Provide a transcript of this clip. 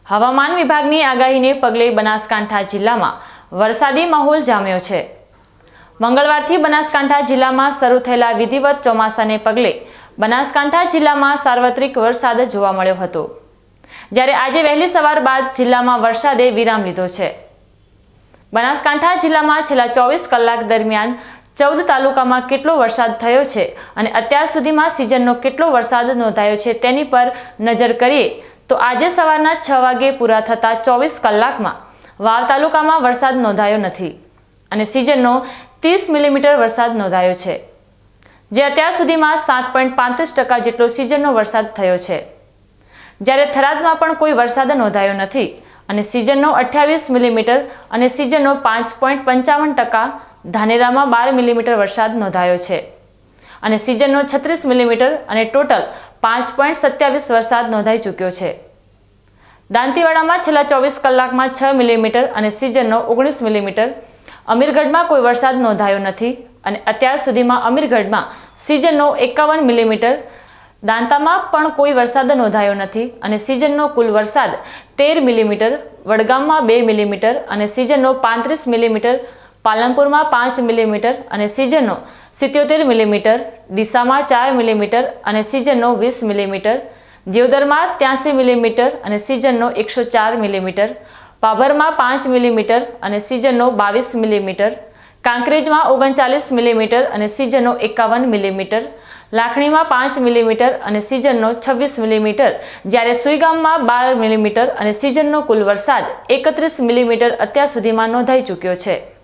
હવામાન વિભાગની આગાહીને પગલે બનાસકાંઠા જિલ્લામાં વરસાદી માહોલ જામ્યો છે। મંગળવારથી બનાસકાંઠા જિલ્લામાં શરૂ થયેલા વિધિવત ચોમાસાને પગલે બનાસકાંઠા જિલ્લામાં સાર્વત્રિક વરસાદ જોવા મળ્યો હતો, જ્યારે આજે વહેલી સવાર બાદ જિલ્લામાં વરસાદે વિરામ લીધો છે। બનાસકાંઠા જિલ્લામાં છેલ્લા 24 કલાક દરમિયાન 14 તાલુકામાં કેટલો વરસાદ થયો છે અને અત્યાર સુધીમાં સિઝનનો કેટલો વરસાદ નોંધાયો છે તેની પર નજર કરીએ તો આજે સવારના 6 વાગે પૂરા થતા 24 કલાકમાં વાવ તાલુકામાં વરસાદ નોંધાયો નથી અને સિઝનનો 30 મિલીમીટર વરસાદ નોંધાયો છે, જે અત્યાર સુધીમાં 7.35% જેટલો સિઝનનો વરસાદ થયો છે। જ્યારે થરાદમાં પણ કોઈ વરસાદ નોંધાયો નથી અને સિઝનનો 28 મિલીમીટર અને સિઝનનો 5.55%, ધાનેરામાં 12 મિલીમીટર વરસાદ નોંધાયો છે અને સિઝનનો 36 મિલીમીટર અને ટોટલ 5.27 વરસાદ નોંધાઈ ચૂક્યો છે। દાંતીવાડામાં છેલ્લા 24 કલાકમાં 6 મિલીમીટર અને સિઝનનો 19 મિલીમીટર, અમીરગઢમાં કોઈ વરસાદ નોંધાયો નથી અને અત્યાર સુધીમાં અમીરગઢમાં સિઝનનો 51 મિલીમીટર, દાંતામાં પણ કોઈ વરસાદ નોંધાયો નથી અને સિઝનનો કુલ વરસાદ 13 મિલીમીટર, વડગામમાં 2 મિલીમીટર અને સિઝનનો 35 મિલીમીટર, પાલનપુરમાં 5 મિલીમીટર અને સિઝનનો 77 મિલીમીટર, ડીસામાં 4 મિલીમીટર અને સિઝનનો 20 મિલીમીટર, દિયોદરમાં 83 મિલીમીટર અને સિઝનનો 104 મિલીમીટર, પાભરમાં 5 મિલીમીટર અને સિઝનનો 22 મિલીમીટર, કાંકરેજમાં 39 મિલીમીટર અને સિઝનનો 51 મિલીમીટર, લાખણીમાં 5 મિલીમીટર અને સિઝનનો 26 મિલીમીટર, જ્યારે સુઈગામમાં 12 મિલીમીટર અને સિઝનનો કુલ વરસાદ 31 મિલીમીટર અત્યાર સુધીમાં નોંધાઈ ચૂક્યો છે।